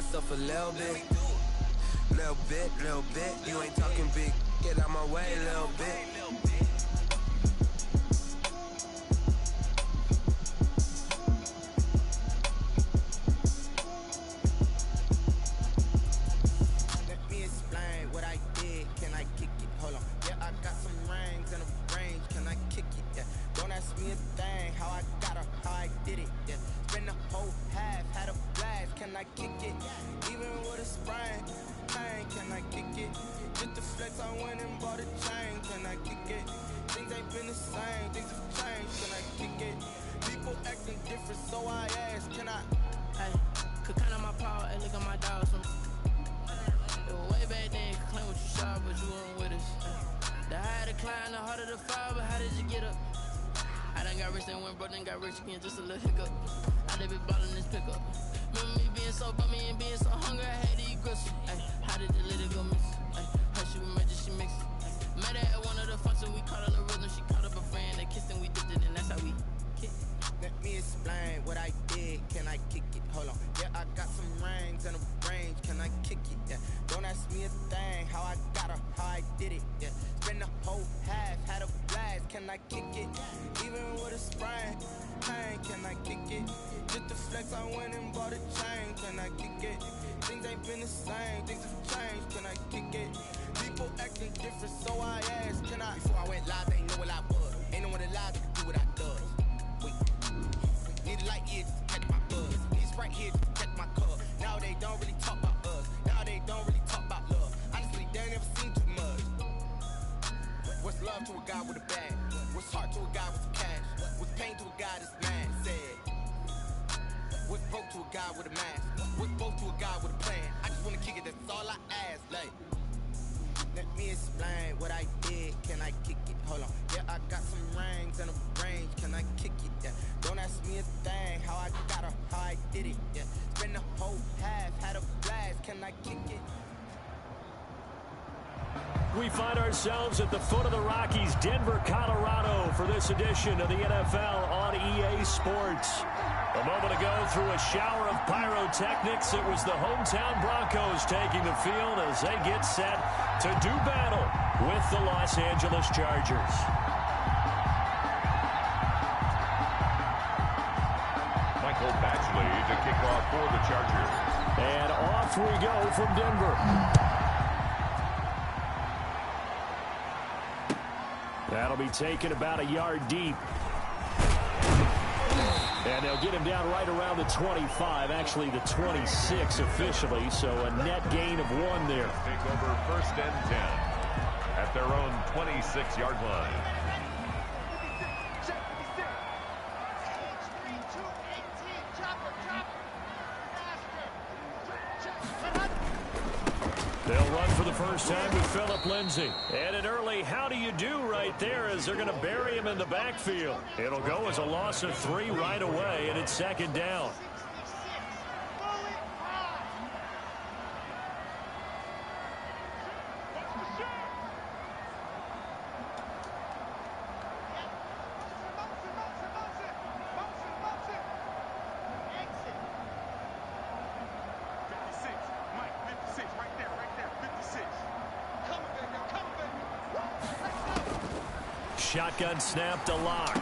myself a little bit. Little bit. You ain't talking big. Get out my way, little bit. Got rich again, just a little hiccup. I done been ballin' this pickup. Remember me being so bummy and being so hungry, I had to eat gristle. Ay, how did the little go miss? Ay, her she emerged, she mixed. Met her at one of the functions, we caught her the rhythm. She caught up a friend, they kissed and we dipped it, and that's how we kick. Let me explain what I did. Can I kick it? Hold on. Yeah, I got some rings and a range. Can I kick it? Yeah. Don't ask me a thing. How I got her, how I did it. Yeah. Spend the whole half, had a blast. Can I kick it? Even with a sprain. Can I kick it? Just to flex, I went and bought a chain. Can I kick it? Things ain't been the same, things have changed. Can I kick it? People acting different, so I asked, can I? Before I went live, they ain't know what I was. Ain't no one alive that can do what I does. Wait, need a light here just to catch my buzz. Need right here just to catch my cub. Now they don't really talk about us. Now they don't really talk about love. Honestly, they ain't never seen too much. What's love to a guy with a bag? What's heart to a guy with some cash? What's pain to a guy that's mad? Said. What's broke to a guy with a mask? What's both to a guy with a plan? I just wanna kick it, that's all I ask. Like, let me explain what I did. Can I kick it? Hold on. Yeah, I got some rings and a range. Can I kick it? Yeah. Don't ask me a thing. How I got her, how I did it. Yeah. Spend the whole half, had a blast. Can I kick it? We find ourselves at the foot of the Rockies, Denver, Colorado, for this edition of the NFL on EA Sports. A moment ago, through a shower of pyrotechnics, it was the hometown Broncos taking the field as they get set to do battle with the Los Angeles Chargers. Michael Badgley to kick off for the Chargers. And off we go from Denver. That'll be taken about a yard deep. And they'll get him down right around the 25, actually the 26 officially, so a net gain of 1 there. Take over 1st and 10 at their own 26-yard line. They'll run for the first time with Phillip Lindsay. And an early how do you do right there as they're going to bury him in the backfield. It'll go as a loss of 3 right away, and it's 2nd down. Shotgun snap to Locke.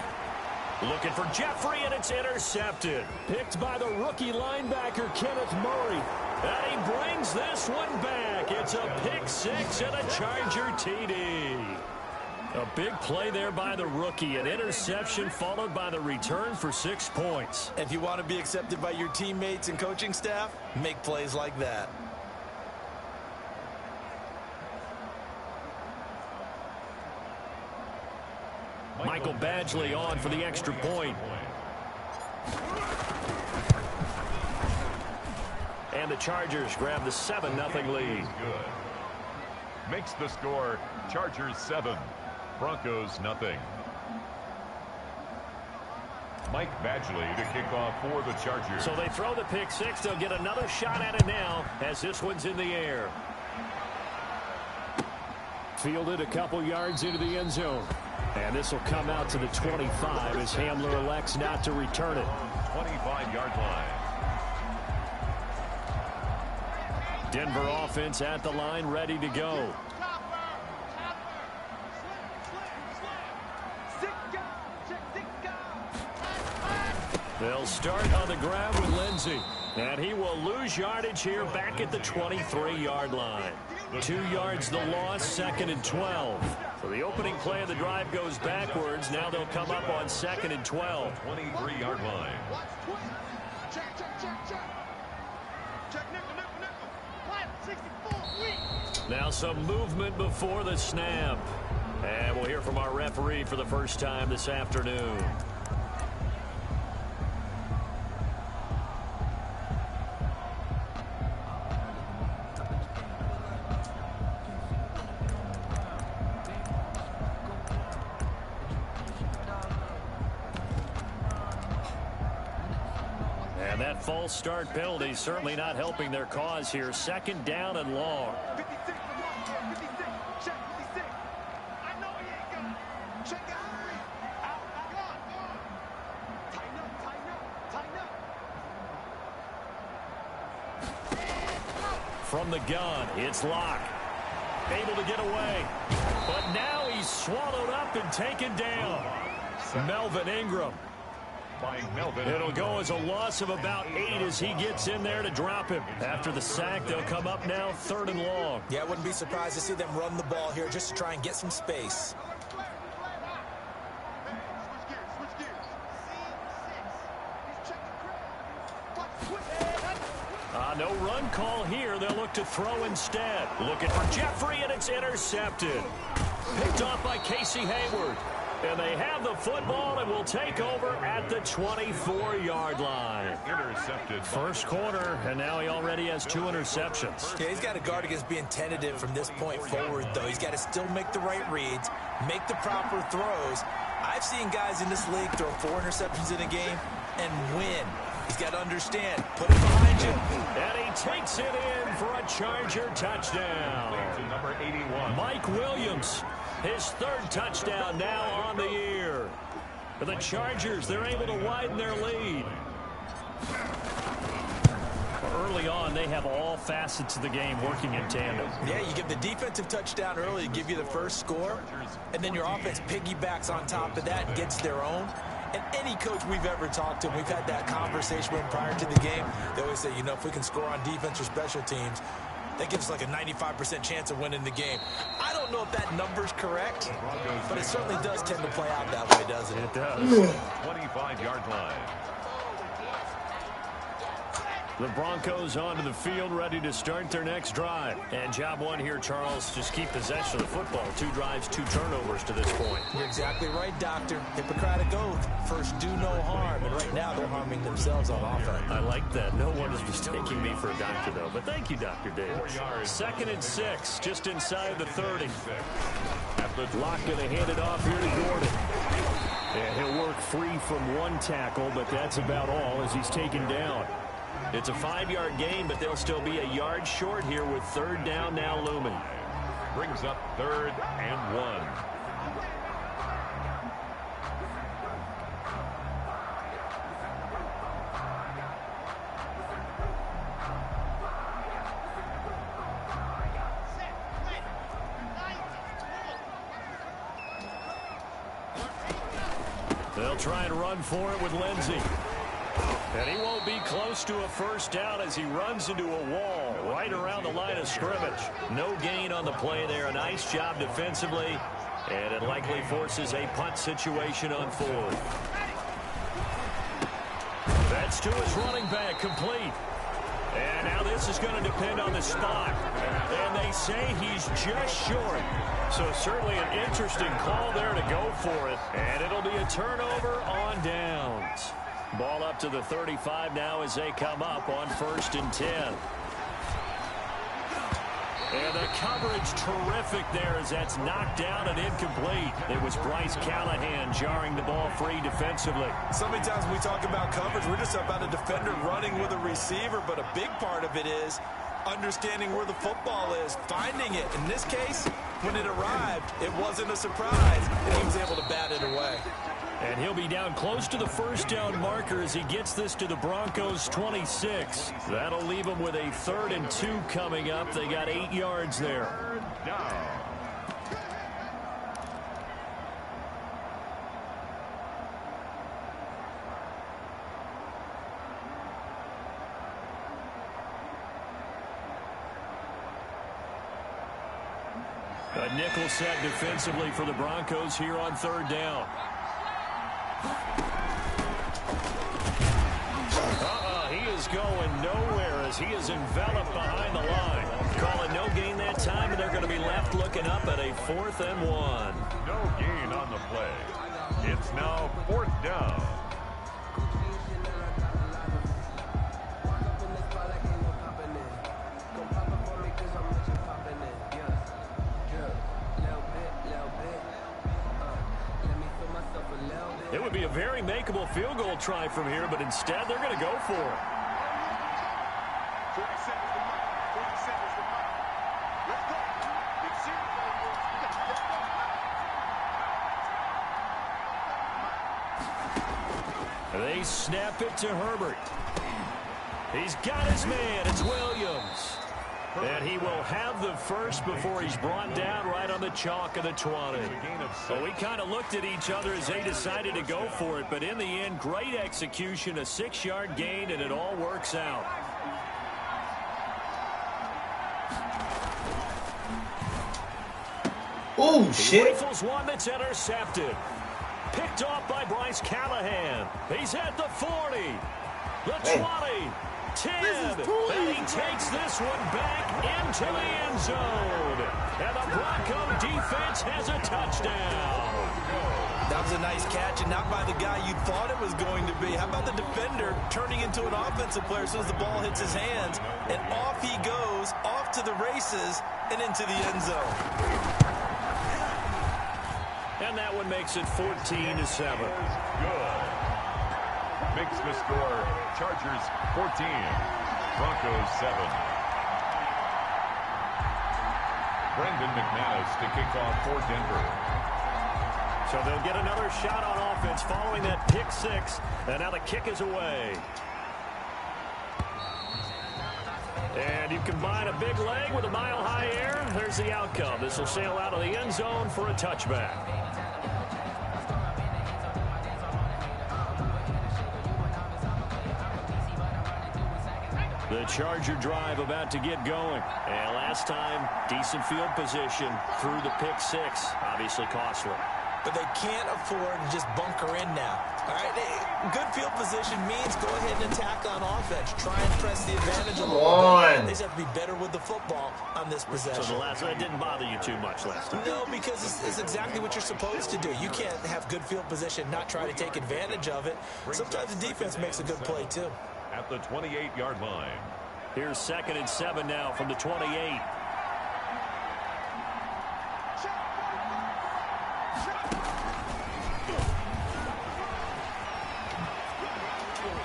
Looking for Jeffrey, and it's intercepted. Picked by the rookie linebacker, Kenneth Murray. And he brings this one back. It's a pick 6 and a Charger TD. A big play there by the rookie. An interception followed by the return for 6 points. If you want to be accepted by your teammates and coaching staff, make plays like that. Michael Badgley on for the extra point. And the Chargers grab the 7-0 lead. Good. Makes the score Chargers 7, Broncos nothing. Mike Badgley to kick off for the Chargers. So they throw the pick 6. They'll get another shot at it now as this one's in the air. Fielded a couple yards into the end zone. And this will come out to the 25 as Hamler elects not to return it. 25-yard line. Denver offense at the line, ready to go. They'll start on the ground with Lindsey. And he will lose yardage here back at the 23-yard line. 2 yards the loss, 2nd and 12. So the opening play of the drive goes backwards. Now they'll come up on 2nd and 12. 23-yard line. Now some movement before the snap. And we'll hear from our referee for the first time this afternoon. And that false start penalty certainly not helping their cause here. 2nd down and long. From the gun, it's Locke. Able to get away. But now he's swallowed up and taken down. Melvin Ingram. It'll go as a loss of about 8 as he gets in there to drop him. After the sack, they'll come up now 3rd and long. Yeah, I wouldn't be surprised to see them run the ball here just to try and get some space. No run call here. They'll look to throw instead. Looking for Jeffrey, and it's intercepted. Picked off by Casey Hayward. And they have the football and will take over at the 24-yard line. Intercepted. First quarter, and now he already has 2 interceptions. Yeah, he's got to guard against being tentative from this point forward, though. He's got to still make the right reads, make the proper throws. I've seen guys in this league throw 4 interceptions in a game and win. He's got to understand, put it behind you. And he takes it in for a Charger touchdown. To number 81. Mike Williams, his 3rd touchdown now on the year. For the Chargers, they're able to widen their lead. Early on, they have all facets of the game working in tandem. Yeah, you give the defensive touchdown early to give you the first score, and then your offense piggybacks on top of that and gets their own. And any coach we've ever talked to, we've had that conversation with them prior to the game. They always say, you know, if we can score on defense or special teams, that gives us like a 95% chance of winning the game. I don't know if that number's correct, but it certainly does tend to play out that way, doesn't it? It does. 25-yard line. The Broncos onto the field, ready to start their next drive. And job one here, Charles, just keep possession of the football. 2 drives, 2 turnovers to this point. You're exactly right, Doctor. Hippocratic oath. First, do no harm. And right now, they're harming themselves on offense. I like that. No one is mistaking me for a doctor, though. But thank you, Dr. Davis. 2nd and 6, just inside the 30. Locke going to hand it off here to Gordon. And he'll work free from 1 tackle, but that's about all as he's taken down. It's a 5-yard gain, but they'll still be a yard short here with 3rd down now looming. Brings up 3rd and 1. They'll try and run for it with Lindsey. And he won't be close to a first down as he runs into a wall right around the line of scrimmage. No gain on the play there. A nice job defensively. And it likely forces a punt situation on 4th. That's to his running back, complete. And now this is going to depend on the spot. And they say he's just short. So certainly an interesting call there to go for it. And it'll be a turnover on downs. Ball up to the 35 now as they come up on 1st and 10. And the coverage terrific there as that's knocked down and incomplete. It was Bryce Callahan jarring the ball free defensively. So many times when we talk about coverage, we're just about a defender running with a receiver, but a big part of it is understanding where the football is, finding it. In this case, when it arrived, it wasn't a surprise, and he was able to bat it away. And he'll be down close to the first down marker as he gets this to the Broncos 26. That'll leave them with a 3rd and 2 coming up. They got 8 yards there. Third down. A nickel set defensively for the Broncos here on 3rd down. He is going nowhere as he is enveloped behind the line. Calling no gain that time, and they're going to be left looking up at a 4th and 1. No gain on the play. It's now 4th down. It would be a very makeable field goal try from here, but instead they're going to go for it. 40 seconds to mark. 40 seconds to mark. Let's go. They snap it to Herbert. He's got his man. It's Williams. And he will have the first before he's brought down right on the chalk of the 20. Well, we kind of looked at each other as they decided to go for it, but in the end, great execution, a 6-yard gain, and it all works out. Oh, shit. Rifles one that's intercepted. Picked off by Bryce Callahan. He's at the 40, the 20. 10, and he takes this one back into the end zone. And the Bronco defense has a touchdown. That was a nice catch, and not by the guy you thought it was going to be. How about the defender turning into an offensive player as soon as the ball hits his hands, and off he goes, off to the races, and into the end zone. And that one makes it 14-7. Good. Makes the score Chargers 14, Broncos 7. Brendan McManus to kick off for Denver. So they'll get another shot on offense following that pick six. And now the kick is away. And you combine a big leg with a mile-high air. There's the outcome. This will sail out of the end zone for a touchback. The Charger drive about to get going. And last time, decent field position through the pick six. Obviously costly. But they can't afford to just bunker in now. All right, good field position means go ahead and attack on offense. Try and press the advantage a little bit. They just have to be better with the football on this possession. So the last one didn't bother you too much last time? No, because it's exactly what you're supposed to do. You can't have good field position, not try to take advantage of it. Sometimes the defense makes a good play, too. At the 28-yard line. Here's 2nd and 7 now from the 28.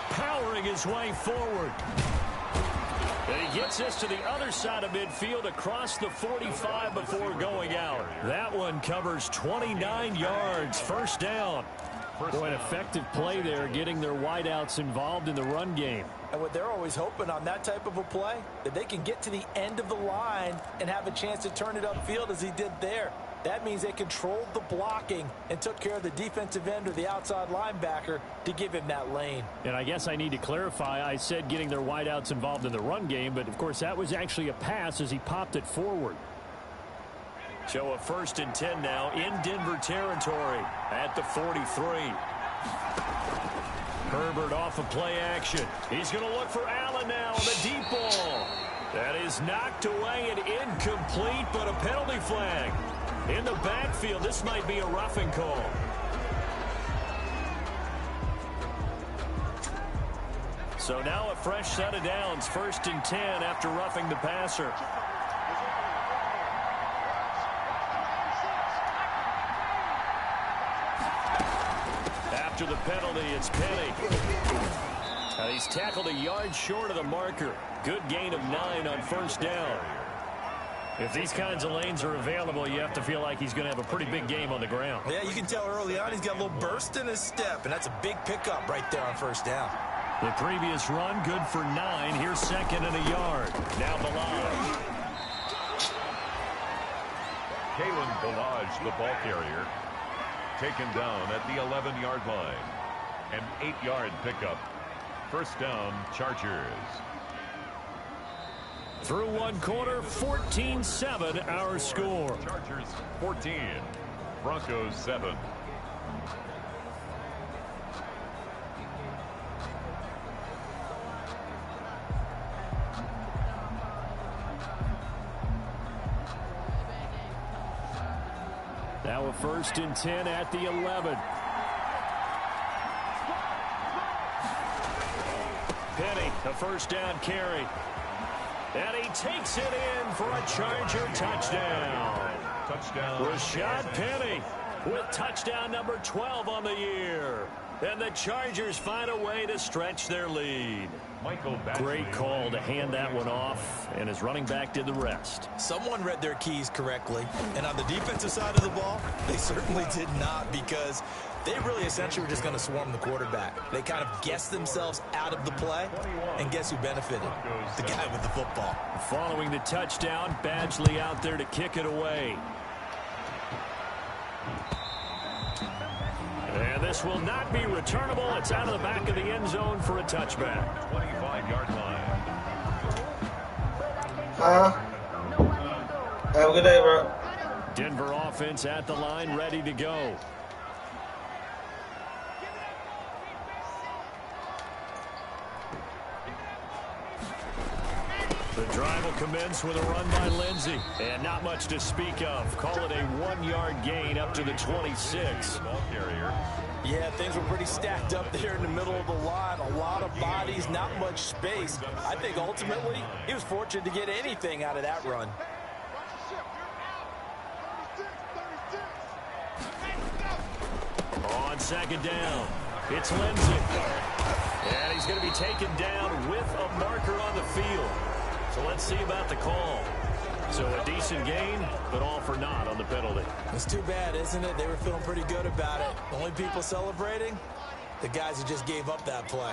Powering his way forward. And he gets this to the other side of midfield across the 45 before going out. That one covers 29 yards. First down. Boy, an effective play there, getting their wideouts involved in the run game. And what they're always hoping on that type of a play, that they can get to the end of the line and have a chance to turn it upfield as he did there. That means they controlled the blocking and took care of the defensive end or the outside linebacker to give him that lane. And I guess I need to clarify, I said getting their wideouts involved in the run game, but of course that was actually a pass as he popped it forward. So a 1st and 10 now in Denver territory at the 43. Herbert off of play action. He's going to look for Allen now on the deep ball. That is knocked away and incomplete, but a penalty flag. In the backfield, this might be a roughing call. So now a fresh set of downs, 1st and 10 after roughing the passer. After the penalty, it's Penny. He's tackled a yard short of the marker. Good gain of 9 on 1st down. If these kinds of lanes are available, you have to feel like he's going to have a pretty big game on the ground. Yeah, you can tell early on he's got a little burst in his step, and that's a big pickup right there on first down. The previous run, good for 9. Here's second and a yard. Now Ballage. Kalen Ballage, the ball carrier, taken down at the 11-yard line. An 8-yard pickup. First down, Chargers. Through one quarter, 14-7 our score. Chargers 14, Broncos 7. Now a 1st and 10 at the 11. Penny, a first down carry. And he takes it in for a Charger touchdown. Touchdown. Rashad Penny with touchdown number 12 on the year. And the Chargers find a way to stretch their lead. Great call to hand that one off, and his running back did the rest. Someone read their keys correctly, and on the defensive side of the ball, they certainly did not, because they really essentially were just going to swarm the quarterback. They kind of guessed themselves out of the play, and guess who benefited? The guy with the football. Following the touchdown, Badgley out there to kick it away. And this will not be returnable. It's out of the back of the end zone for a touchback. 25-yard line. Have a good day, bro. Denver offense at the line, ready to go. The drive will commence with a run by Lindsey. And not much to speak of. Call it a 1-yard gain up to the 26. Ball carrier. Yeah, things were pretty stacked up there in the middle of the line. A lot of bodies, not much space. I think ultimately he was fortunate to get anything out of that run. On second down, it's Lindsey. And he's going to be taken down with a marker on the field. So let's see about the call. So a decent gain, but all for naught on the penalty. It's too bad, isn't it? They were feeling pretty good about it. The only people celebrating, the guys who just gave up that play.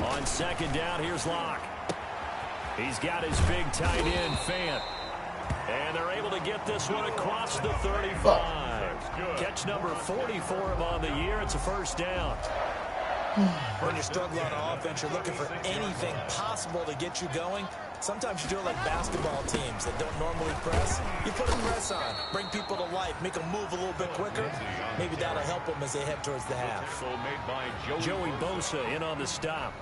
On second down, here's Locke. He's got his big tight end, Fant. And they're able to get this one across the 35. Catch number 40 for him on the year. It's a first down. When you're struggling on offense, you're looking for anything possible to get you going. Sometimes you do it like basketball teams that don't normally press. You put a press on, bring people to life, make them move a little bit quicker. Maybe that'll help them as they head towards the half. Joey Bosa in on the stop.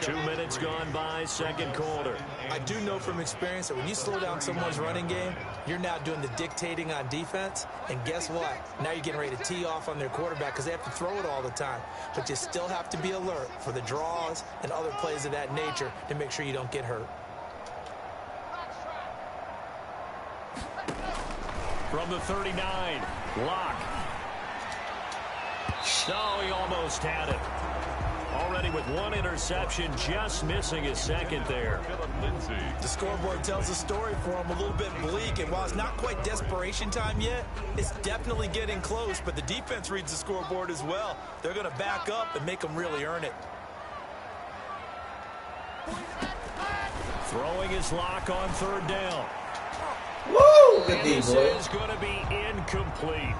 2 minutes gone by, second quarter. I do know from experience that when you slow down someone's running game, you're now doing the dictating on defense. And guess what? Now you're getting ready to tee off on their quarterback because they have to throw it all the time. But you still have to be alert for the draws and other plays of that nature to make sure you don't get hurt. From the 39, Locke. Oh, he almost had it. Already with one interception, just missing his second there. The scoreboard tells a story for him, a little bit bleak, and while it's not quite desperation time yet, it's definitely getting close, but the defense reads the scoreboard as well. They're going to back up and make them really earn it. Throwing his Locke on third down. Woo! Good And D, this boy. is going to be incomplete.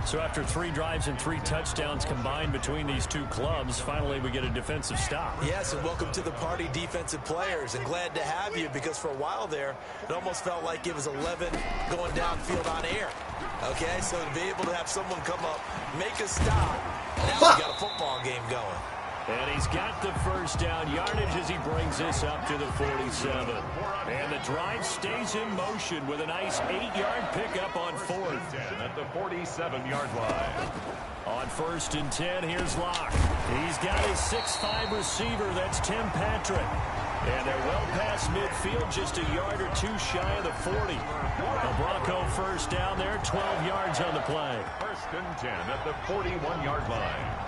So after 3 drives and 3 touchdowns combined between these two clubs, finally we get a defensive stop. Yes, and welcome to the party, defensive players, and glad to have you because for a while there, it almost felt like it was 11 going downfield on air. Okay, so to be able to have someone come up, make a stop, now we got a football game going. And he's got the first down yardage as he brings this up to the 47. And the drive stays in motion with a nice 8-yard pickup on fourth. At the 47-yard line. On 1st and 10, here's Locke. He's got his 6'5 receiver. That's Tim Patrick. And they're well past midfield, just a yard or two shy of the 40. The Bronco first down there, 12 yards on the play. 1st and 10 at the 41-yard line.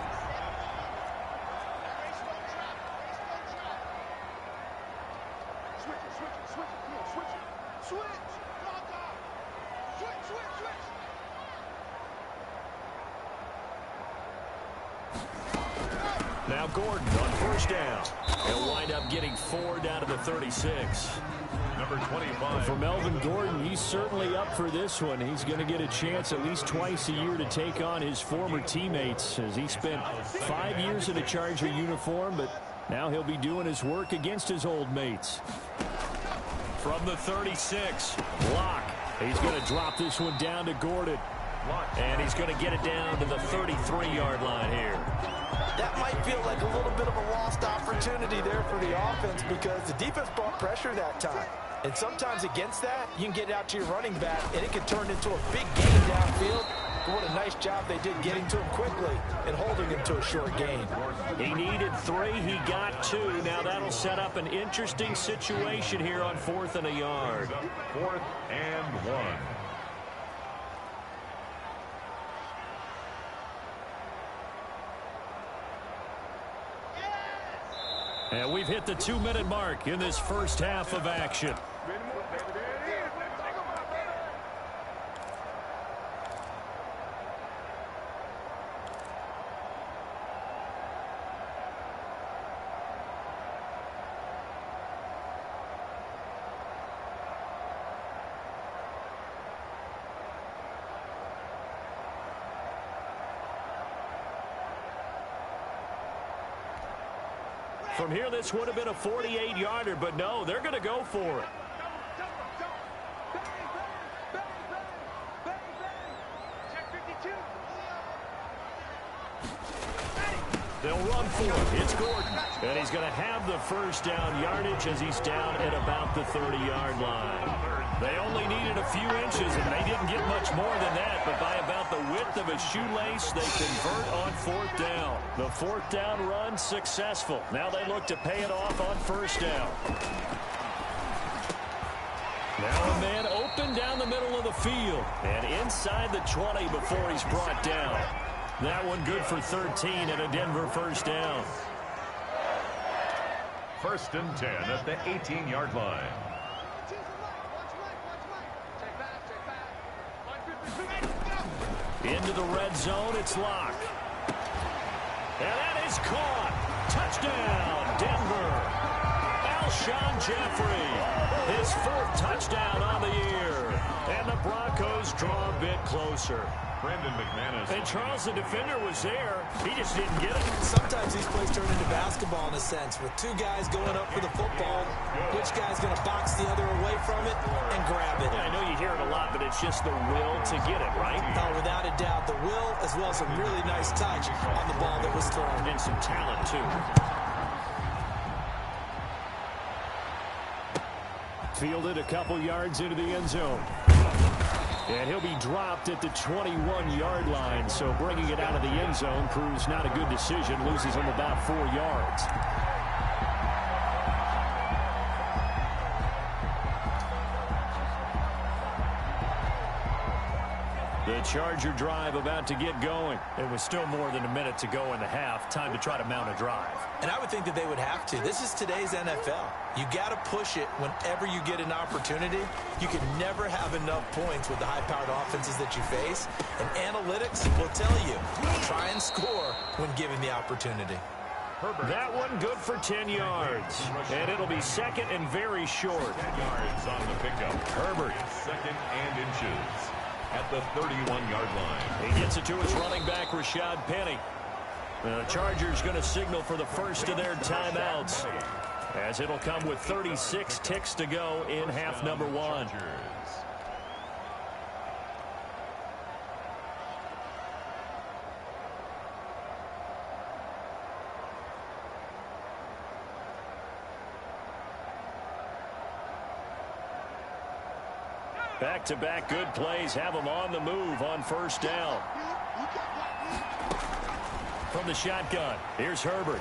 Now Gordon on first down. He'll wind up getting 4 down to the 36. Number 25. For Melvin Gordon, he's certainly up for this one. He's going to get a chance at least twice a year to take on his former teammates, as he spent 5 years in a Charger uniform, but now he'll be doing his work against his old mates. From the 36, Locke. He's going to drop this one down to Gordon. And he's going to get it down to the 33-yard line here. That might feel like a little bit of a lost opportunity there for the offense because the defense brought pressure that time. And sometimes against that, you can get out to your running back, and it can turn into a big gain downfield. But what a nice job they did getting to him quickly and holding him to a short gain. He needed 3. He got 2. Now that'll set up an interesting situation here on 4th and a yard. 4th and 1. And we've hit the 2-minute mark in this first half of action. From here, this would have been a 48-yarder, but no, they're going to go for it. They'll run for it. It's Gordon. And he's going to have the first down yardage as he's down at about the 30-yard line. They only needed a few inches, and they didn't get much more than that. But by about the width of a shoelace, they convert on 4th down. The 4th down run successful. Now they look to pay it off on 1st down. Now a man open down the middle of the field. And inside the 20 before he's brought down. That one good for 13 and a Denver first down. 1st and 10 at the 18-yard line. Into the red zone, it's Locke. And that is caught. Touchdown, Denver. Alshon Jeffrey, his 4th touchdown on the year. And the Broncos draw a bit closer. Brandon McManus. And Charles, the defender, was there. He just didn't get it. Sometimes these plays turn into basketball in a sense, with 2 guys going up for the football. Which guy's going to box the other away from it and grab it? Yeah, I know you hear it a lot, but it's just the will to get it, right? Oh, without a doubt, the will as well as a really nice touch on the ball that was thrown. And some talent, too. Fielded a couple yards into the end zone. And he'll be dropped at the 21-yard line, so bringing it out of the end zone proves not a good decision, loses him about 4 yards. The Charger drive about to get going. It was still more than a minute to go in the half. Time to try to mount a drive. And I would think that they would have to. This is today's NFL. You got to push it whenever you get an opportunity. You can never have enough points with the high-powered offenses that you face. And analytics will tell you, try and score when given the opportunity. That one good for 10 yards. And it'll be 2nd and very short. 10 yards on the pickup. Herbert. 2nd and inches at the 31-yard line. He gets it to his running back, Rashad Penny. The Chargers going to signal for the first of their timeouts, as it'll come with 36 ticks to go in half number 1. Back-to-back good plays have them on the move on first down. From the shotgun, here's Herbert.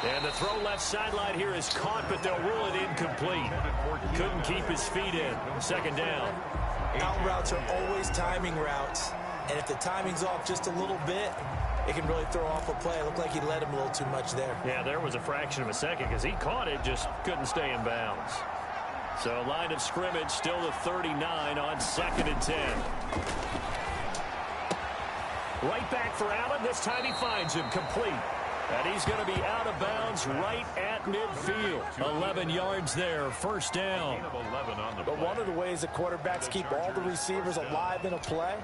And the throw left sideline here is caught, but they'll rule it incomplete. Couldn't keep his feet in. Second down. Out routes are always timing routes. And if the timing's off just a little bit, it can really throw off a play. It looked like he led him a little too much there. Yeah, there was a fraction of a second because he caught it, just couldn't stay in bounds. So line of scrimmage still the 39 on 2nd and 10. Right back for Allen. This time he finds him complete. And he's going to be out of bounds right at midfield. 11 yards there, first down. But one of the ways that quarterbacks keep all the receivers alive in a play,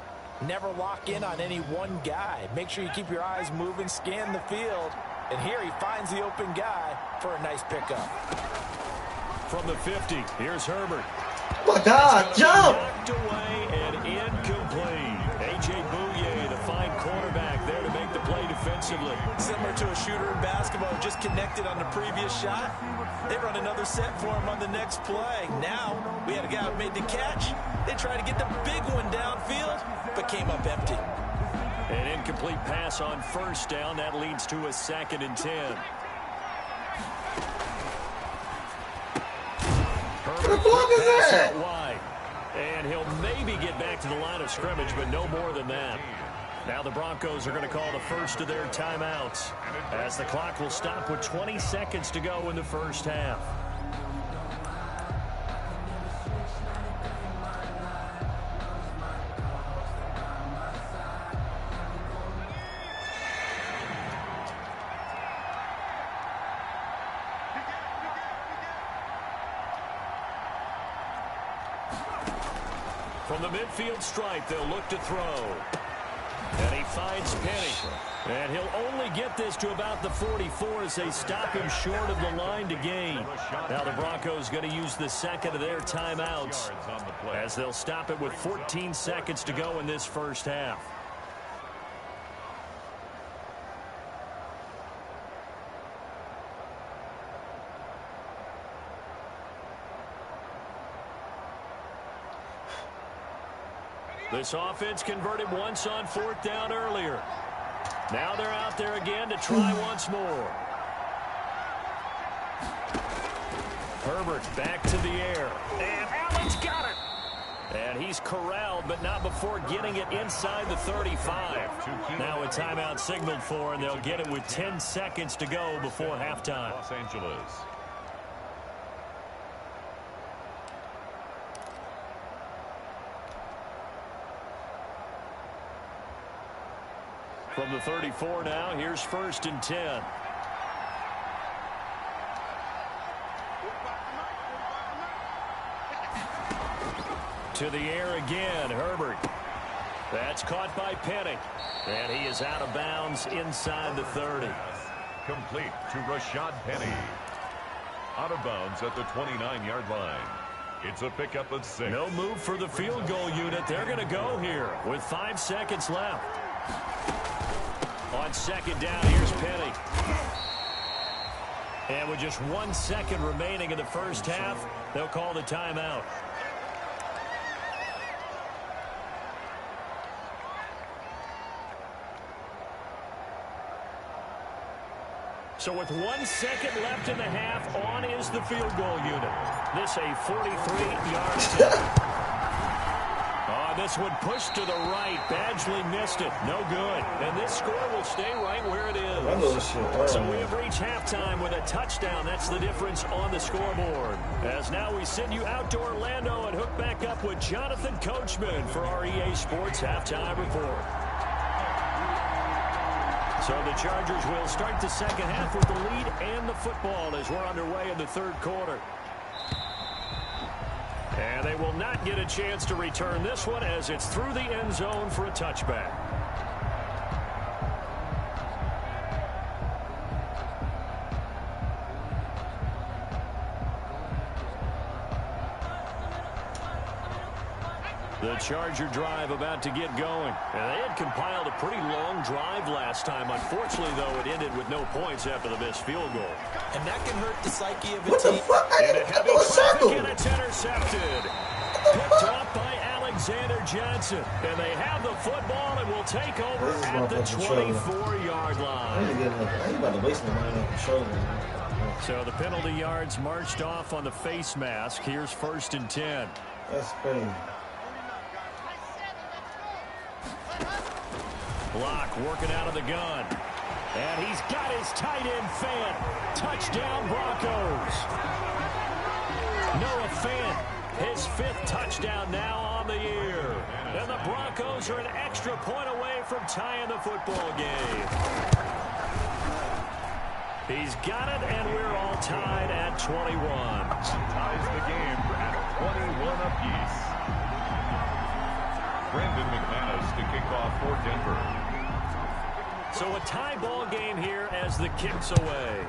never lock in on any one guy. Make sure you keep your eyes moving, scan the field. And here he finds the open guy for a nice pickup. From the 50, here's Herbert. Oh my God, jump! Knocked away and incomplete. A.J. Bouye, the fine cornerback there to make the play defensively. Similar to a shooter in basketball who just connected on the previous shot. They run another set for him on the next play. Now, we had a guy who made the catch. They tried to get the big one downfield, but came up empty. An incomplete pass on first down. That leads to a 2nd and 10. What the fuck is that? Wide. And he'll maybe get back to the line of scrimmage, but no more than that. Now the Broncos are going to call the first of their timeouts as the clock will stop with 20 seconds to go in the first half. From the midfield stripe, they'll look to throw. And he finds Penny. And he'll only get this to about the 44 as they stop him short of the line to gain. Now the Broncos going to use the second of their timeouts as they'll stop it with 14 seconds to go in this first half. This offense converted once on 4th down earlier. Now they're out there again to try once more. Herbert back to the air. And Allen's got it. And he's corralled, but not before getting it inside the 35. Now a timeout signaled for, and they'll get it with 10 seconds to go before halftime. Los Angeles. From the 34 now, here's 1st and 10. To the air again, Herbert. That's caught by Penny. And he is out of bounds inside the 30. Complete to Rashad Penny. Out of bounds at the 29-yard line. It's a pickup of 6. No move for the field goal unit. They're going to go here with 5 seconds left. On 2nd down, here's Penny. And with just 1 second remaining in the first half, they'll call the timeout. So with 1 second left in the half, on is the field goal unit. This a 43-yard attempt. This one pushed to the right. Badgley missed it. No good. And this score will stay right where it is. So we have reached halftime with a touchdown. That's the difference on the scoreboard. As now we send you out to Orlando and hook back up with Jonathan Coachman for our EA Sports Halftime Report. So the Chargers will start the second half with the lead and the football as we're underway in the 3rd quarter. And they will not get a chance to return this one as it's through the end zone for a touchback. The Charger drive about to get going. And they had compiled a pretty long drive last time. Unfortunately, though, it ended with no points after the missed field goal. And that can hurt the psyche of a What the team. fuck? I And a didn't heavy do a circle. and it's intercepted. Picked off by Alexander Johnson. And they have the football and will take over at the 24-yard line. I ain't about to waste my money on control. So the penalty yards marched off on the face mask. Here's 1st and 10. That's crazy. Block working out of the gun. And he's got his tight end Fant. Touchdown Broncos. Noah Fant, his 5th touchdown now on the year. And the Broncos are an extra point away from tying the football game. He's got it, and we're all tied at 21. Ties the game at 21 apiece. Brandon McManus to kick off for Denver. So a tie ball game here as the kick's away.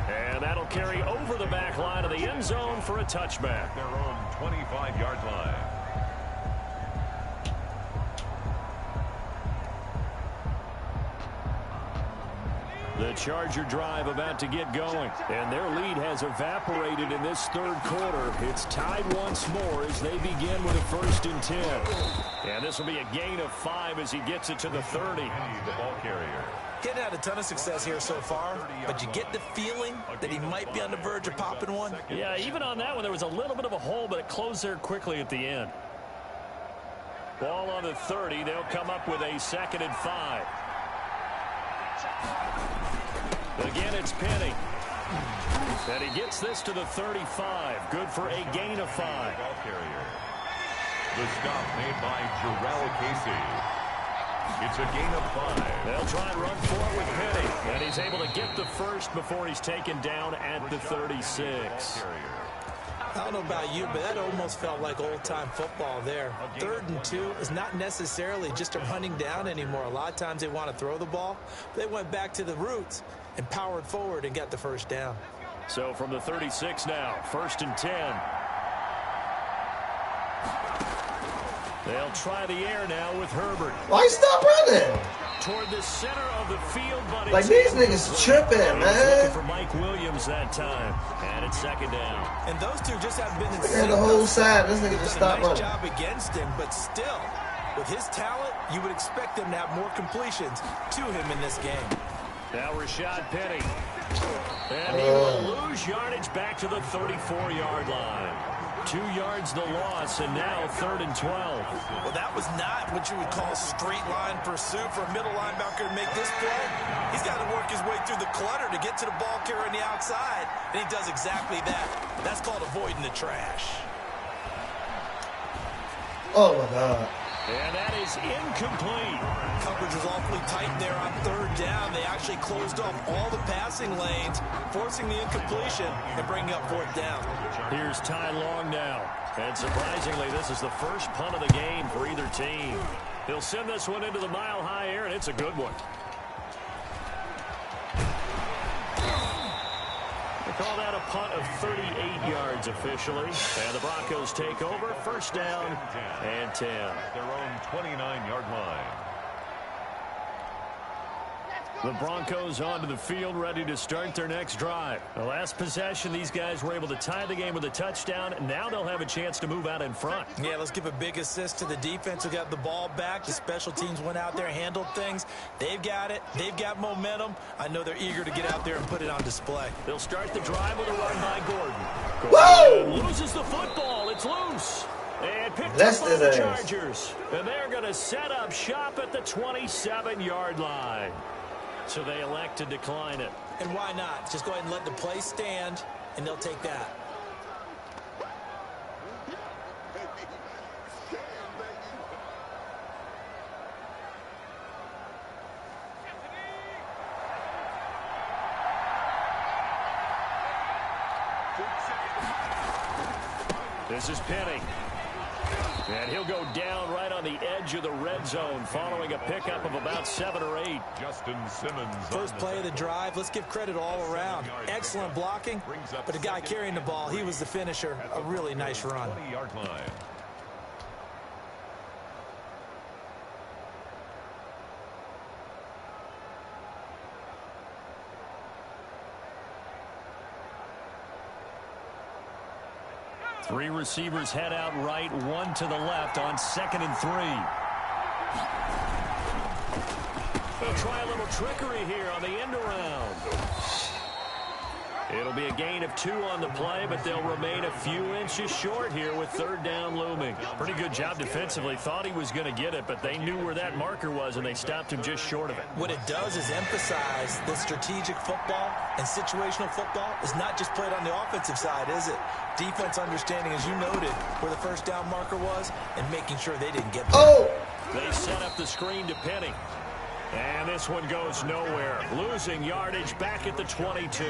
And that'll carry over the back line of the end zone for a touchback. Their own 25-yard line. The Charger drive about to get going, and their lead has evaporated in this 3rd quarter. It's tied once more as they begin with a 1st and 10. And this will be a gain of 5 as he gets it to the 30. The ball carrier. Getting had a ton of success here so far, but you get the feeling that he might be on the verge of popping one. Yeah, even on that one, there was a little bit of a hole, but it closed there quickly at the end. Ball on the 30. They'll come up with a 2nd and 5. Again, it's Penny. And he gets this to the 35. Good for a gain of 5. Ball carrier. The stop made by Jarrell Casey. It's a gain of 5. They'll try and run for it with Penny. And he's able to get the first before he's taken down at the 36. I don't know about you, but that almost felt like old-time football there. 3rd and 2 is not necessarily just a running down anymore. A lot of times they want to throw the ball. They went back to the roots and powered forward and got the first down. So from the 36 now, 1st and 10. They'll try the air now with Herbert. Why stop running? Toward the center of the field, but like these niggas tripping, man. Looking for Mike Williams that time, and it's 2nd down. And those two just haven't been in sync. The whole side, this nigga just stopped running. Nice job against him, but still, with his talent, you would expect him to have more completions to him in this game. Now Rashad Penny, and he will lose yardage back to the 34-yard line. 2 yards the loss, and now 3rd and 12. Well, that was not what you would call straight line pursuit for a middle linebacker to make this play. He's got to work his way through the clutter to get to the ball carrier on the outside, and he does exactly that. That's called avoiding the trash. Oh, my God. And that is incomplete. Coverage was awfully tight there on 3rd down. They actually closed off all the passing lanes, forcing the incompletion and bringing up 4th down. Here's Ty Long now. And surprisingly, this is the first punt of the game for either team. He'll send this one into the mile-high air, and it's a good one. They call that a punt of 38 yards officially. And the Broncos take over. 1st down and 10. Their own 29-yard line. The Broncos onto the field, ready to start their next drive. The last possession, these guys were able to tie the game with a touchdown. Now they'll have a chance to move out in front. Yeah, let's give a big assist to the defense who got the ball back. The special teams went out there, handled things. They've got it. They've got momentum. I know they're eager to get out there and put it on display. They'll start the drive with a run by Gordon. Gordon loses the football. It's loose. And picked up by the Chargers. And they're going to set up shop at the 27-yard line. So they elect to decline it. And why not? Just go ahead and let the play stand, and they'll take that. This is Penny. And he'll go down right on the edge of the red zone following a pickup of about 7 or 8. Justin Simmons. First play of the drive. Let's give credit all around. Excellent blocking, but the guy carrying the ball, he was the finisher. A really nice run. 20-yard line. Three receivers head out right, one to the left on 2nd and 3. They'll try a little trickery here on the end around. It'll be a gain of 2 on the play, but they'll remain a few inches short here with 3rd down looming. Pretty good job defensively. Thought he was going to get it, but they knew where that marker was, and they stopped him just short of it. What it does is emphasize that strategic football and situational football is not just played on the offensive side, is it? Defense understanding, as you noted, where the 1st down marker was and making sure they didn't get there. Oh! They set up the screen to Penny. And this one goes nowhere. Losing yardage back at the 22.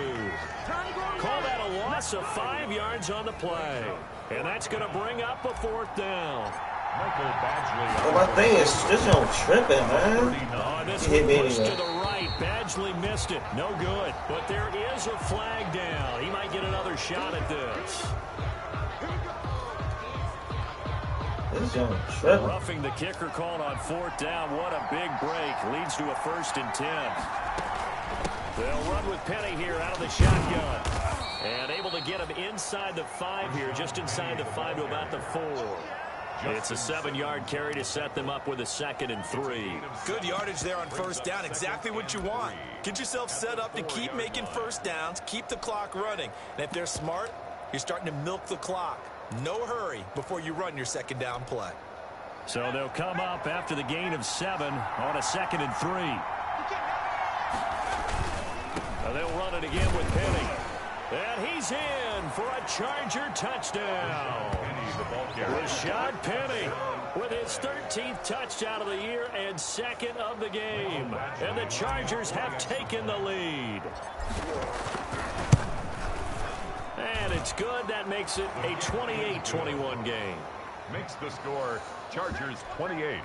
Call that a loss of 5 yards on the play. And that's going to bring up a 4th down. Michael Badgley. Oh, my thing is, this don't tripping, man. Oh, this He hit one me pushed to anyway. the right. Badgley missed it. No good. But there is a flag down. He might get another shot at this. This don't tripping. Roughing the kicker called on 4th down. What a big break. Leads to a 1st and 10. They'll run with Penny here out of the shotgun. And able to get him inside the 5 here, just inside the 5 to about the 4. It's a 7-yard carry to set them up with a 2nd and 3. Good yardage there on 1st down. Exactly what you want. Get yourself set up to keep making 1st downs, keep the clock running. And if they're smart, you're starting to milk the clock. No hurry before you run your 2nd down play. So they'll come up after the gain of 7 on a 2nd and 3. They'll run it again with Penny. And he's in for a Charger touchdown. Rashad Penny with his 13th touchdown of the year and 2nd of the game. And the Chargers have taken the lead. And it's good. That makes it a 28-21 game. Makes the score Chargers 28,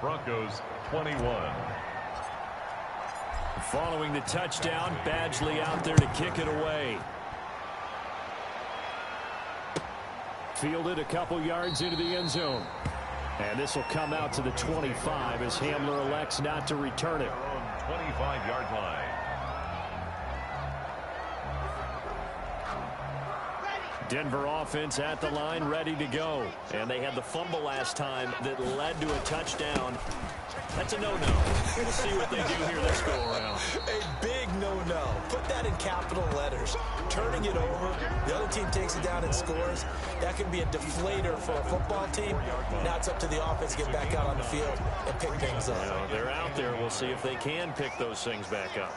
Broncos 21. Following the touchdown, Badgley out there to kick it away. Fielded a couple yards into the end zone. And this will come out to the 25 as Hamler elects not to return it. 25-yard line. Denver offense at the line, ready to go. And they had the fumble last time that led to a touchdown. That's a no-no. We'll see what they do here this go-around. A big no-no. Put that in capital letters. Turning it over, the other team takes it down and scores. That can be a deflator for a football team. Now it's up to the offense to get back out on the field and pick things up. Well, they're out there. We'll see if they can pick those things back up.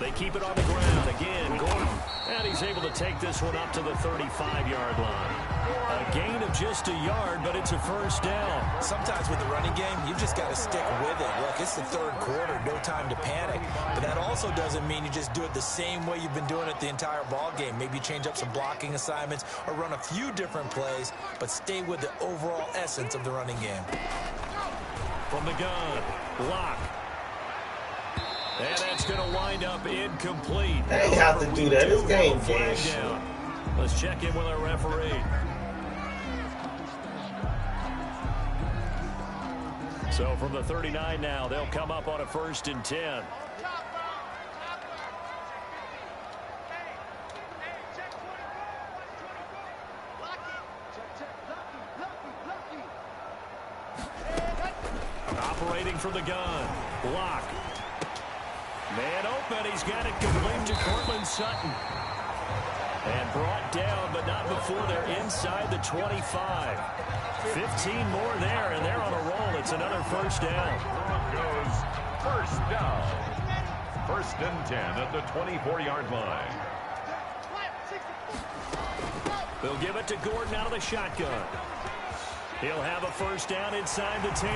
They keep it on the ground. Again, Gordon. And he's able to take this one up to the 35-yard line. A gain of just a yard, but it's a 1st down. Sometimes with the running game, you just got to stick with it. Look, it's the 3rd quarter, no time to panic. But that also doesn't mean you just do it the same way you've been doing it the entire ball game. Maybe change up some blocking assignments or run a few different plays, but stay with the overall essence of the running game. From the gun, Locke. And that's going to wind up incomplete. They ain't have to do that. This game finished. Let's check in with our referee. So from the 39 now, they'll come up on a 1st and 10. Operating from the gun, Locke. Man open, he's got it complete to Cortland Sutton. And brought down, but not before they're inside the 25. 15 more there, and they're on a roll. It's another 1st down. Broncos 1st down. 1st and 10 at the 24-yard line. They'll give it to Gordon out of the shotgun. He'll have a 1st down inside the 10.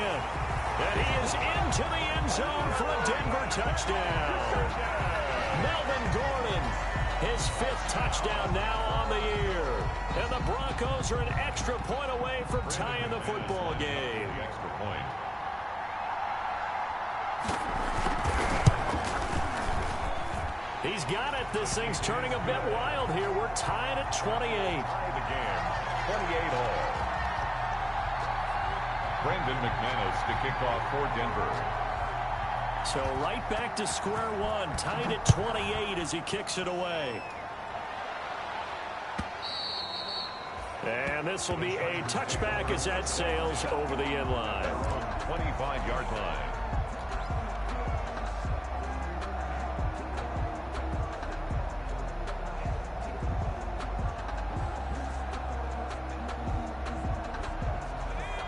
And he is into the end zone for a Denver touchdown. Melvin Gordon, his 5th touchdown now on the year. And the Broncos are an extra point away from tying the football game. The extra point. He's got it. This thing's turning a bit wild here. We're tied at 28. Tie the game, 28 all. Brandon McManus to kick off for Denver. So right back to square one, tied at 28 as he kicks it away. this will be a touchback as that sails over the end line. 25-yard line.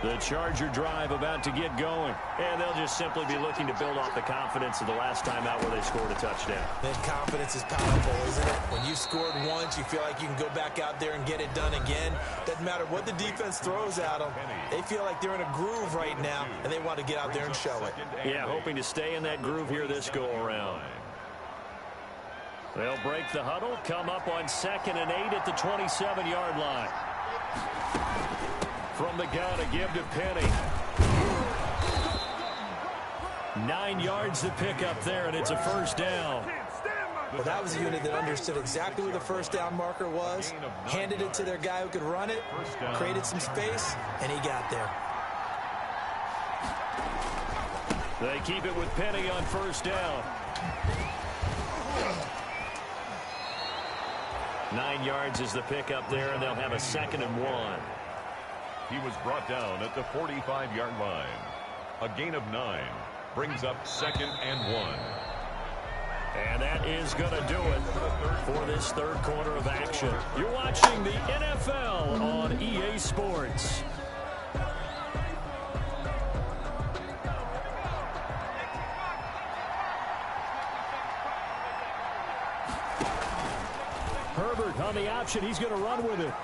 The Charger drive about to get going. And they'll just simply be looking to build off the confidence of the last time out where they scored a touchdown. Then confidence is powerful, isn't it? When you scored once, you feel like you can go back out there and get it done again. Doesn't matter what the defense throws at them. They feel like they're in a groove right now, and they want to get out there and show it. Yeah, hoping to stay in that groove here this go-around. They'll break the huddle, come up on 2nd and 8 at the 27-yard line. From the gun, a give to Penny. 9 yards to pick up there, and it's a first down. Well, that was a unit that understood exactly where the first down marker was, handed it to their guy who could run it, created some space, and he got there. They keep it with Penny on first down. 9 yards is the pickup there, and they'll have a 2nd and 1. He was brought down at the 45-yard line. A gain of 9 brings up 2nd and 1. And that is going to do it for this third quarter of action. You're watching the NFL on EA Sports. Herbert on the option. He's going to run with it.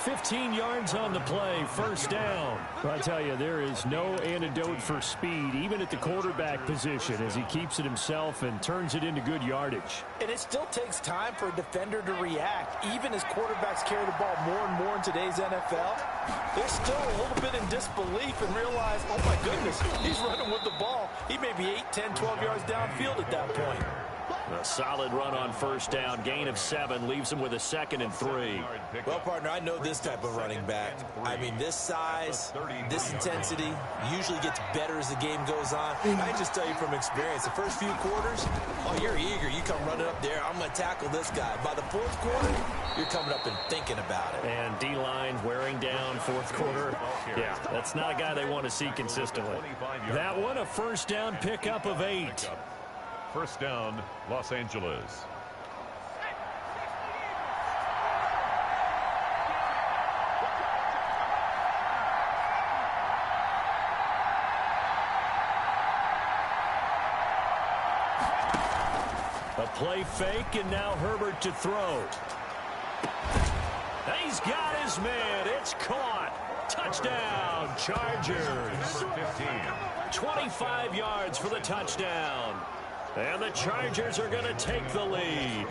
15 yards on the play, first down. I tell you, there is no antidote for speed, even at the quarterback position, as he keeps it himself and turns it into good yardage. And it still takes time for a defender to react. Even as quarterbacks carry the ball more and more in today's NFL, they're still a little bit in disbelief and realize, oh my goodness, he's running with the ball. He may be 8, 10, 12 yards downfield at that point. A solid run on first down, gain of 7, leaves him with a 2nd and 3. Well, partner, I know this type of running back. I mean, this size, this intensity usually gets better as the game goes on. I just tell you from experience, the first few quarters, oh, you're eager. You come running up there, I'm going to tackle this guy. By the fourth quarter, you're coming up and thinking about it. And D-line wearing down fourth quarter. Yeah, that's not a guy they want to see consistently. That one, a first down pickup of 8. First down, Los Angeles. A play fake, and now Herbert to throw. He's got his man. It's caught. Touchdown, Chargers. 25 yards for the touchdown. And the Chargers are going to take the lead.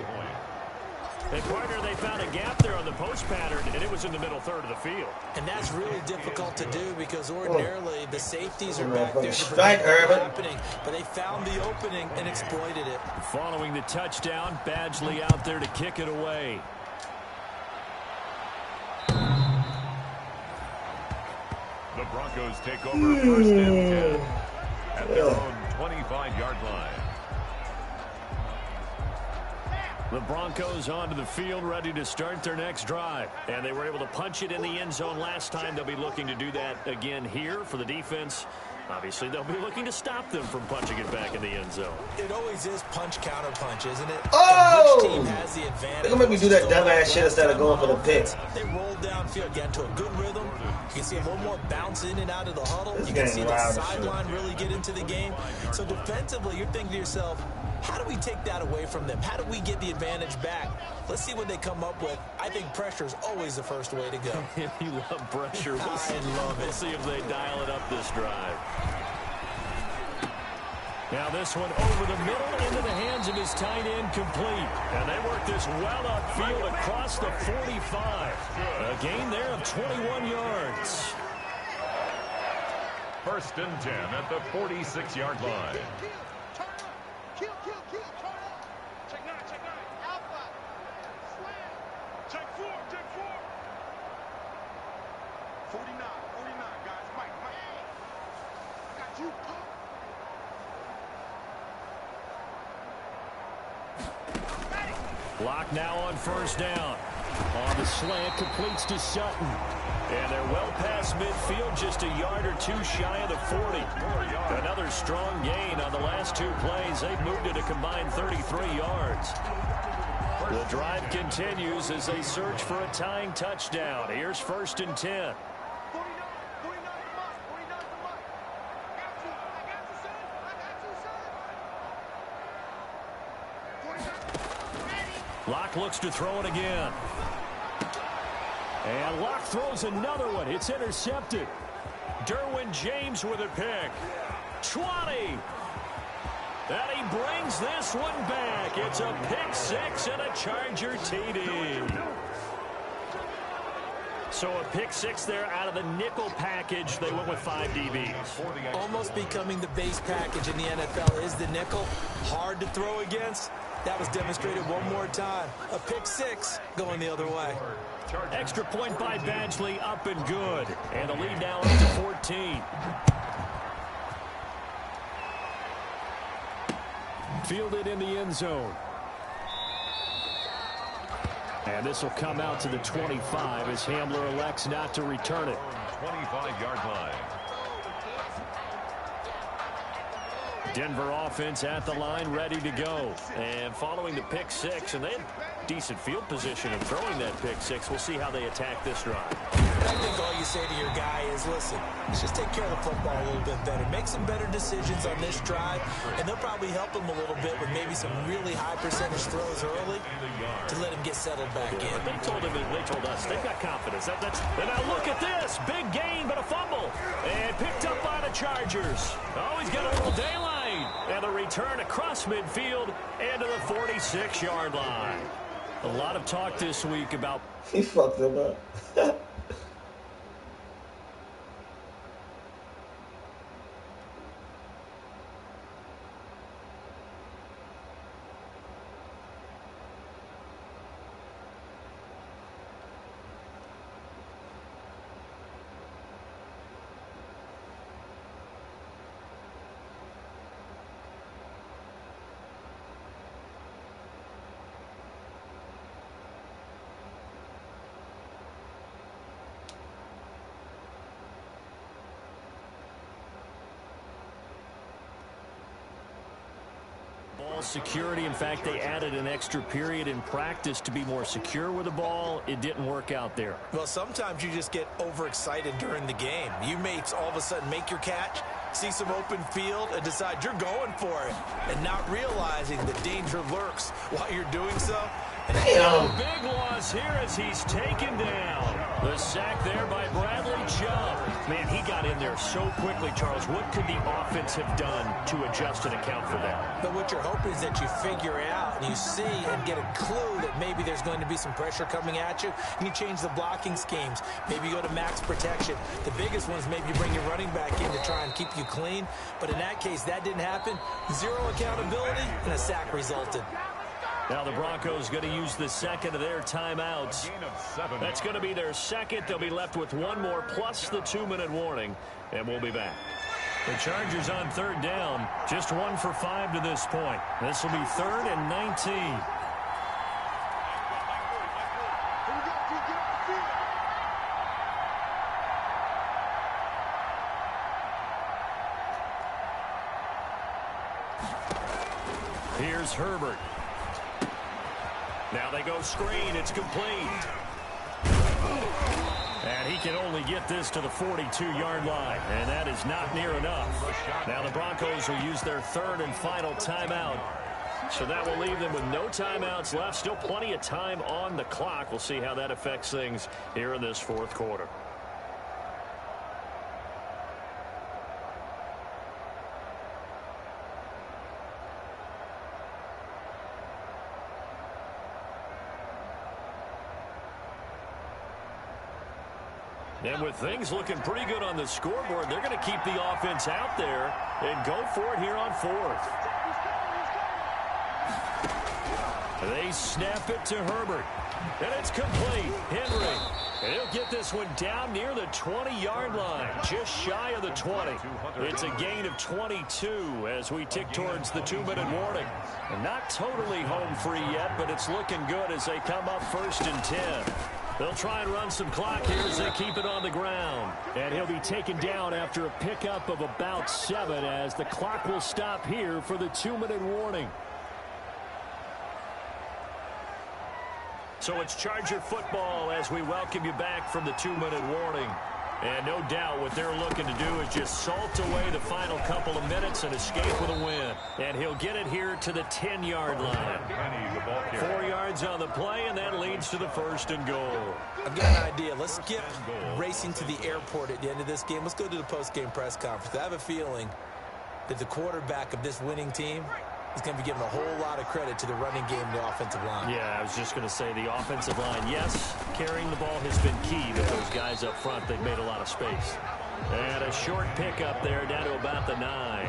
And, partner, they found a gap there on the post pattern, and it was in the middle third of the field. And that's really difficult to do because ordinarily the safeties are back there to Strike, prevent Urban. happening. But they found the opening and exploited it. Following the touchdown, Badgley out there to kick it away. The Broncos take over first and 10 at their own 25-yard line. The Broncos onto the field, ready to start their next drive. And they were able to punch it in the end zone last time. They'll be looking to do that again here for the defense. Obviously, they'll be looking to stop them from punching it back in the end zone. It always is punch-counter-punch, isn't it? Oh! Which team has the advantage? They're going to make me do that dumbass shit instead of going for the picks. They rolled downfield, get into a good rhythm. You can see a little more bounce in and out of the huddle. This You can game see the wild as sideline really get into the game. So defensively, you're thinking to yourself, how do we take that away from them? How do we get the advantage back? Let's see what they come up with. I think pressure is always the first way to go. You love pressure. I love it. We'll see if they dial it up this drive. Now this one over the middle into the hands of his tight end, complete. And they work this well upfield across the 45. A gain there of 21 yards. First and 10 at the 46-yard line. Kill, turn up. Check 9. Alpha. Slam. Check 4. 49, guys. Mike. I got you. Block now on first down. On the slant, completes to Sutton. And they're well past midfield, just a yard or two shy of the 40. Another strong gain on the last two plays. They've moved it a combined 33 yards. The drive continues as they search for a tying touchdown. Here's 1st and 10. Locke looks to throw it again. And Locke throws another one. It's intercepted. Derwin James with a pick. 20. And he brings this one back. It's a pick six and a Charger TD. So a pick six there out of the nickel package. They went with 5 DBs. Almost becoming the base package in the NFL is the nickel. Hard to throw against. That was demonstrated one more time. A pick six going the other way. Extra point by Badgley, up and good. And the lead now up to 14. Fielded in the end zone. And this will come out to the 25 as Hamler elects not to return it. 25-yard line. Denver offense at the line, ready to go. And following the pick six, and they had decent field position in throwing that pick six. We'll see how they attack this drive. I think all you say to your guy is, listen, let's just take care of the football a little bit better. Make some better decisions on this drive, and they'll probably help him a little bit with maybe some really high percentage throws early to let him get settled back in. But they told us they've got confidence. And now look at this. Big gain, but a fumble. And picked up by the Chargers. Oh, he's got a little daylight. And the return across midfield and to the 46-yard line. A lot of talk this week about... He fucked him up. security. In fact, they added an extra period in practice to be more secure with the ball. It didn't work out there. Well, sometimes you just get overexcited during the game. You may all of a sudden make your catch, see some open field, and decide you're going for it, and not realizing the danger lurks while you're doing so. And a big loss here as he's taken down. The sack there by Bradley Chubb. Man, he got in there so quickly, Charles. What could the offense have done to adjust and account for that? But what you're hoping is that you figure out and you see and get a clue that maybe there's going to be some pressure coming at you, and you change the blocking schemes. Maybe you go to max protection. The biggest one is maybe you bring your running back in to try and keep you clean. But in that case, that didn't happen. Zero accountability, and a sack resulted. Now the Broncos going to use the second of their timeouts. That's going to be their second. They'll be left with one more plus the 2-minute warning, and we'll be back. The Chargers on third down, just 1 for 5 to this point. This will be 3rd and 19. Here's Herbert. Now they go screen. It's complete. And he can only get this to the 42-yard line, and that is not near enough. Now the Broncos will use their third and final timeout. So that will leave them with no timeouts left. Still plenty of time on the clock. We'll see how that affects things here in this fourth quarter. And with things looking pretty good on the scoreboard, they're going to keep the offense out there and go for it here on fourth. They snap it to Herbert. And it's complete. Henry. And he'll get this one down near the 20-yard line. Just shy of the 20. It's a gain of 22 as we tick towards the 2-minute warning. And not totally home free yet, but it's looking good as they come up 1st and 10. They'll try and run some clock here as they keep it on the ground. And he'll be taken down after a pickup of about 7 as the clock will stop here for the 2-minute warning. So it's Charger football as we welcome you back from the 2-minute warning. And no doubt what they're looking to do is just salt away the final couple of minutes and escape with a win. And he'll get it here to the 10-yard line. 4 yards on the play, and that leads to the 1st and goal. I've got an idea. Let's skip racing to the airport at the end of this game. Let's go to the post-game press conference. I have a feeling that the quarterback of this winning team is going to be giving a whole lot of credit to the running game and the offensive line. Yeah, I was just going to say the offensive line, yes, carrying the ball has been key, but those guys up front, they've made a lot of space. And a short pickup there down to about the 9.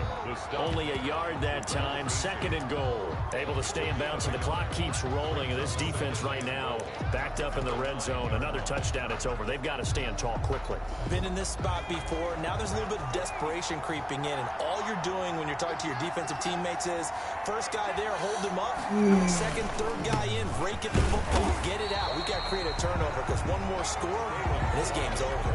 Only a yard that time, 2nd and goal. Able to stay in bounds, and the clock keeps rolling. And this defense right now backed up in the red zone. Another touchdown, it's over. They've got to stand tall quickly. Been in this spot before. Now there's a little bit of desperation creeping in. And all you're doing when you're talking to your defensive teammates is, first guy there, hold him up. Second, third guy in, break it the football, get it out. We got to create a turnover because one more score, and this game's over.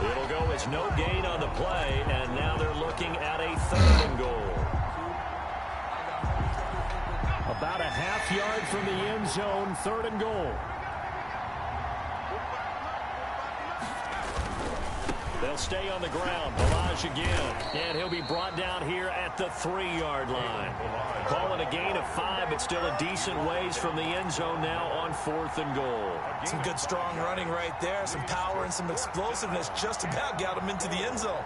It'll go as no gain on the play, and now they're looking at a 3rd and goal. About a half yard from the end zone, 3rd and goal. They'll stay on the ground. Ballage again. And he'll be brought down here at the 3-yard line. Call it a gain of 5, but still a decent ways from the end zone now on 4th and goal. Some good strong running right there. Some power and some explosiveness just about got him into the end zone.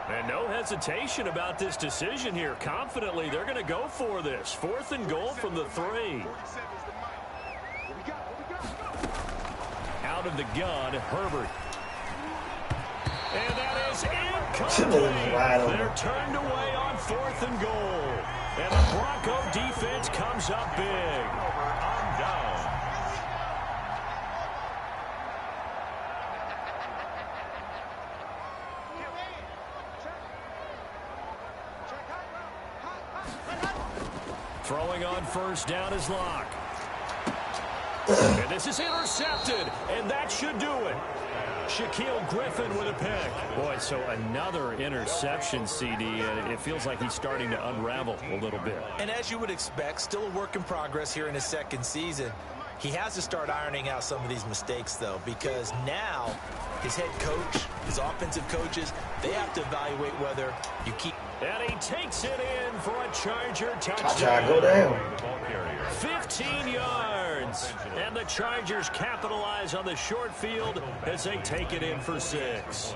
And no hesitation about this decision here. Confidently, they're going to go for this. 4th and goal from the 3. Out of the gun, Herbert. And that is incomplete. They're turned away on 4th and goal. And the Bronco defense comes up big. On down. Throwing on 1st down is Locke. And this is intercepted, and that should do it. Shaquille Griffin with a pick. Boy, so another interception, CD, and it feels like he's starting to unravel a little bit. And as you would expect, still a work in progress here in his 2nd season. He has to start ironing out some of these mistakes, though, because now his head coach, his offensive coaches, they have to evaluate whether you keep. And he takes it in for a Charger touchdown. Go down. 15 yards. And the Chargers capitalize on the short field as they take it in for 6.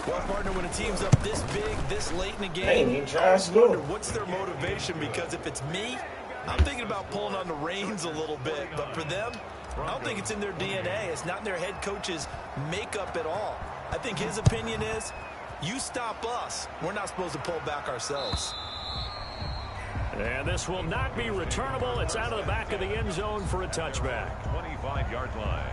Well, partner, when a team's up this big, this late in the game, Hey, I just wonder what's their motivation, because if it's me, I'm thinking about pulling on the reins a little bit. But for them, I don't think it's in their DNA. It's not in their head coach's makeup at all. I think his opinion is, you stop us, we're not supposed to pull back ourselves. And this will not be returnable. It's out of the back of the end zone for a touchback. 25-yard line.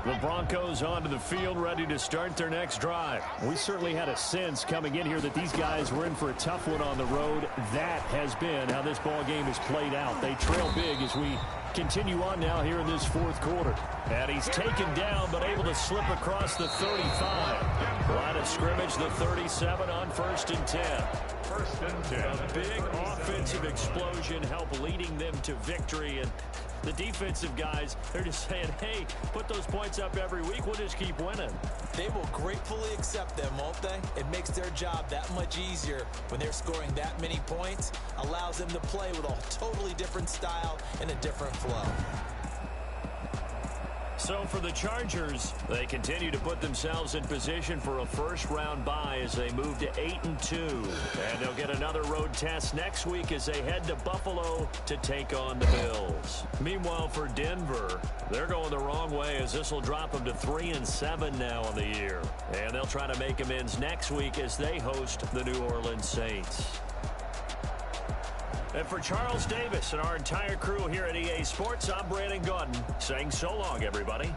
The Broncos onto the field, ready to start their next drive. We certainly had a sense coming in here that these guys were in for a tough one on the road. That has been how this ball game has played out. They trail big as we continue on now here in this 4th quarter. And he's taken down, but able to slip across the 35. Line of scrimmage, the 37 on 1st and 10. 1st and 10. A big offensive explosion help leading them to victory. And The defensive guys, they're just saying, hey, put those points up every week. We'll just keep winning. They will gratefully accept them, won't they? It makes their job that much easier when they're scoring that many points. Allows them to play with a totally different style and a different flow. So for the Chargers, they continue to put themselves in position for a first-round bye as they move to 8-2. And they'll get another road test next week as they head to Buffalo to take on the Bills. Meanwhile, for Denver, they're going the wrong way as this will drop them to 3-7 now on the year. And they'll try to make amends next week as they host the New Orleans Saints. And for Charles Davis and our entire crew here at EA Sports, I'm Brandon Gaudin saying so long, everybody.